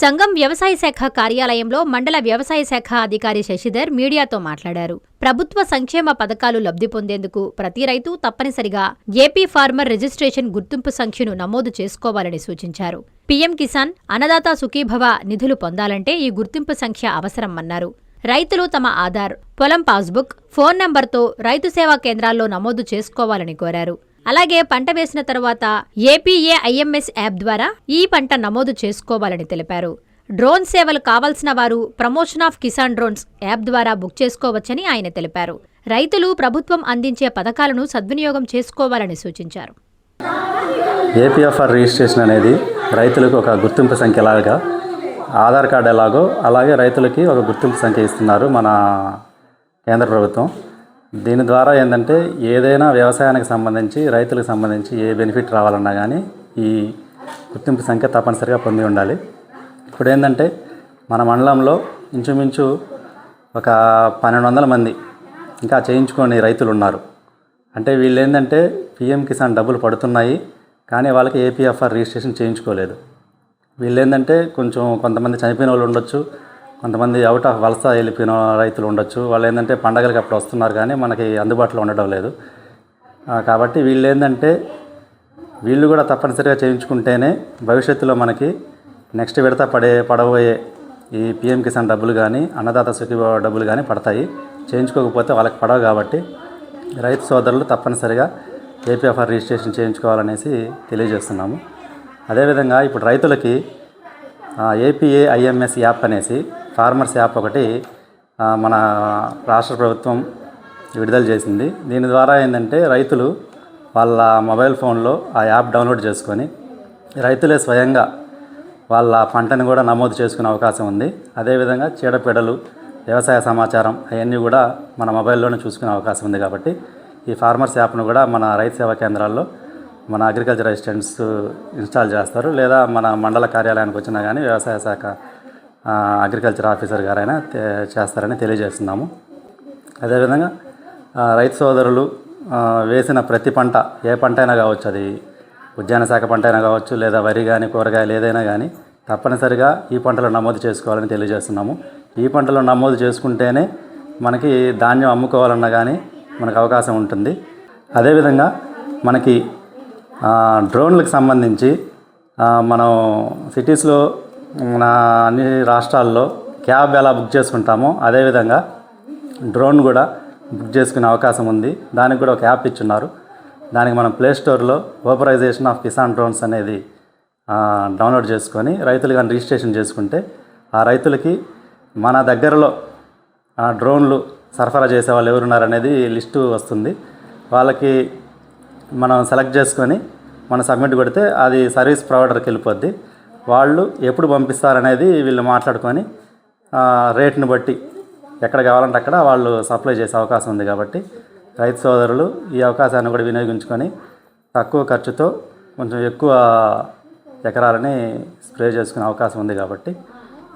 సంఘం వ్యవసాయ శాఖ కార్యాలయంలో మండల వ్యవసాయ శాఖ అధికారి శశిధర్ మీడియాతో మాట్లాడారు. ప్రభుత్వ సంక్షేమ పథకాలు లబ్ధి పొందేందుకు ప్రతి రైతు తప్పనిసరిగా ఏపీ ఫార్మర్ రిజిస్ట్రేషన్ గుర్తింపు సంఖ్యను నమోదు చేసుకోవాలని సూచించారు. పీఎం కిసాన్, అన్నదాత సుఖీభవ నిధులు పొందాలంటే ఈ గుర్తింపు సంఖ్య అవసరమన్నారు. రైతులు తమ ఆధార్, పొలం పాస్బుక్, ఫోన్ నంబర్తో రైతు సేవా కేంద్రాల్లో నమోదు చేసుకోవాలని కోరారు. అలాగే పంట వేసిన తర్వాత ఏపీఏఐఎంఎస్ యాప్ ద్వారా ఈ పంట నమోదు చేసుకోవాలని తెలిపారు. డ్రోన్ సేవలు కావాల్సిన వారు promotion of Kisan drones app ద్వారా బుక్ చేసుకోవచ్చని ఆయన తెలిపారు. రైతులు ప్రభుత్వం అందించే పథకాలను సద్వినియోగం చేసుకోవాలని సూచించారు. ఏపీఎఫ్ఆర్ రిజిస్ట్రేషన్ అనేది రైతులకు ఒక గుర్తింపు సంఖ్య లాగా, ఆధార్ కార్డు ఎలాగో అలాగే రైతులకి ఒక గుర్తింపు సంఖ్య ఇస్తున్నారు మన కేంద్ర ప్రభుత్వం. దీని ద్వారా ఏంటంటే ఏదైనా వ్యవసాయానికి సంబంధించి రైతులకు సంబంధించి ఏ బెనిఫిట్ రావాలన్నా కానీ ఈ గుర్తింపు సంఖ్య తప్పనిసరిగా పొంది ఉండాలి. ఇప్పుడు ఏంటంటే మన మండలంలో ఇంచుమించు ఒక 1200 మంది ఇంకా చేయించుకొని రైతులు ఉన్నారు. అంటే వీళ్ళు ఏంటంటే పీఎం కిసాన్ డబ్బులు పడుతున్నాయి కానీ వాళ్ళకి ఏపీఎఫ్ఆర్ రిజిస్ట్రేషన్ చేయించుకోలేదు. వీళ్ళు ఏంటంటే కొంతమంది చనిపోయిన వాళ్ళు ఉండొచ్చు, కొంతమంది అవుట్ ఆఫ్ వలస వెళ్ళిపోయిన రైతులు ఉండొచ్చు. వాళ్ళు ఏంటంటే పండగలకి అప్పుడు వస్తున్నారు కానీ మనకి అందుబాటులో ఉండడం లేదు. కాబట్టి వీళ్ళు ఏంటంటే వీళ్ళు కూడా తప్పనిసరిగా చేయించుకుంటేనే భవిష్యత్తులో మనకి నెక్స్ట్ విడత పడబోయే ఈ పీఎం కిసాన్ డబ్బులు కానీ అన్నదాత సుఖీభవ డబ్బులు కానీ పడతాయి. చేయించుకోకపోతే వాళ్ళకి పడవు. కాబట్టి రైతు సోదరులు తప్పనిసరిగా ఏపీఎఫ్ఆర్ రిజిస్ట్రేషన్ చేయించుకోవాలనేసి తెలియజేస్తున్నాము. అదేవిధంగా ఇప్పుడు రైతులకి ఏపీఏఐఎంఎస్ యాప్ అనేసి ఫార్మర్స్ యాప్ ఒకటి మన రాష్ట్ర ప్రభుత్వం విడుదల చేసింది. దీని ద్వారా ఏంటంటే రైతులు వాళ్ళ మొబైల్ ఫోన్లో ఆ యాప్ డౌన్లోడ్ చేసుకొని రైతులే స్వయంగా వాళ్ళ పంటను కూడా నమోదు చేసుకునే అవకాశం ఉంది. అదేవిధంగా చీడపీడలు, వ్యవసాయ సమాచారం అవన్నీ కూడా మన మొబైల్లోనే చూసుకునే అవకాశం ఉంది. కాబట్టి ఈ ఫార్మర్స్ యాప్ను కూడా మన రైతు సేవా కేంద్రాల్లో మన అగ్రికల్చర్ అసిస్టెంట్స్ ఇన్స్టాల్ చేస్తారు. లేదా మన మండల కార్యాలయానికి వచ్చినా కానీ వ్యవసాయ శాఖ అగ్రికల్చర్ ఆఫీసర్ గారైనా చేస్తారని తెలియజేస్తున్నాము. అదేవిధంగా రైతు సోదరులు వేసిన ప్రతి పంట, ఏ పంట అయినా కావచ్చు, అది ఉద్యాన శాఖ పంట అయినా కావచ్చు, లేదా వరి కానీ కూరగాయలు ఏదైనా కానీ తప్పనిసరిగా ఈ పంటలో నమోదు చేసుకోవాలని తెలియజేస్తున్నాము. ఈ పంటలో నమోదు చేసుకుంటేనే మనకి ధాన్యం అమ్ముకోవాలన్నా కానీ మనకు అవకాశం ఉంటుంది. అదేవిధంగా మనకి డ్రోన్లకు సంబంధించి మనం సిటీస్లో మన అన్ని రాష్ట్రాల్లో క్యాబ్ ఎలా బుక్ చేసుకుంటామో అదేవిధంగా డ్రోన్ కూడా బుక్ చేసుకునే అవకాశం ఉంది. దానికి కూడా ఒక యాప్ ఇచ్చున్నారు. దానికి మనం ప్లేస్టోర్లో ఓపరైజేషన్ ఆఫ్ కిసాన్ డ్రోన్స్ అనేది డౌన్లోడ్ చేసుకొని రైతులు కానీ రిజిస్ట్రేషన్ చేసుకుంటే ఆ రైతులకి మన దగ్గరలో డ్రోన్లు సరఫరా చేసే వాళ్ళు ఎవరున్నారనేది లిస్టు వస్తుంది. వాళ్ళకి మనం సెలెక్ట్ చేసుకొని మనం సబ్మిట్ కొడితే అది సర్వీస్ ప్రొవైడర్కి వెళ్ళిపోద్ది. వాళ్ళు ఎప్పుడు పంపిస్తారనేది వీళ్ళు మాట్లాడుకొని రేట్ని బట్టి ఎక్కడ కావాలంటే అక్కడ వాళ్ళు సప్లై చేసే అవకాశం ఉంది. కాబట్టి రైతు సోదరులు ఈ అవకాశాన్ని కూడా వినియోగించుకొని తక్కువ ఖర్చుతో కొంచెం ఎక్కువ ఎకరాలని స్ప్రే చేసుకునే అవకాశం ఉంది. కాబట్టి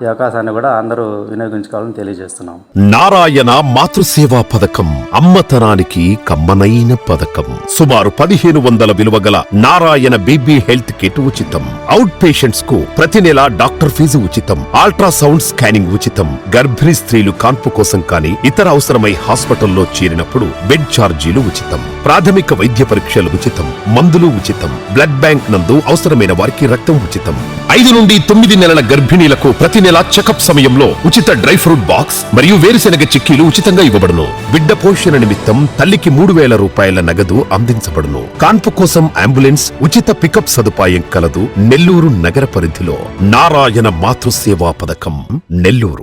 ఈ అవకాశాన్ని కూడా అందరూ వినియోగించుకోవాలని తెలియజేస్తున్నాం. నారాయణ మాతృసేవా పథకం అమ్మతనానికి కమ్మనైన పథకం. సుమారు 1500 విలువ గల నారాయణ బీబీ హెల్త్ కిట్ ఉచితం. అవుట్ పేషెంట్స్ కు ప్రతి నెల డాక్టర్ ఫీజు ఉచితం. అల్ట్రాసౌండ్ స్కానింగ్ ఉచితం. గర్భిణీ స్త్రీలు కాన్పు కోసం కానీ ఇతర అవసరమై హాస్పిటల్లో చేరినప్పుడు బెడ్ ఛార్జీలు ఉచితం. ప్రాథమిక వైద్య పరీక్షలు ఉచితం. మందులు ఉచితం. బ్లడ్ బ్యాంక్ నందు అవసరమైన వారికి రక్తం ఉచితం. 5 నుండి 9 నెలల గర్భిణీలకు ప్రతి నెల చెకప్ సమయంలో ఉచిత డ్రై ఫ్రూట్ బాక్స్ మరియు వేరుశెనగ చిక్కీలు ఉచితంగా ఇవ్వబడును. బిడ్డ పోషణ నిమిత్తం తల్లికి 3000 రూపాయల నగదు అందించబడును. కాన్పు కోసం అంబులెన్స్ ఉచిత పికప్ సదుపాయం కలదు. నెల్లూరు నగర పరిధిలో నారాయణ మాతృసేవా పథకం, నెల్లూరు.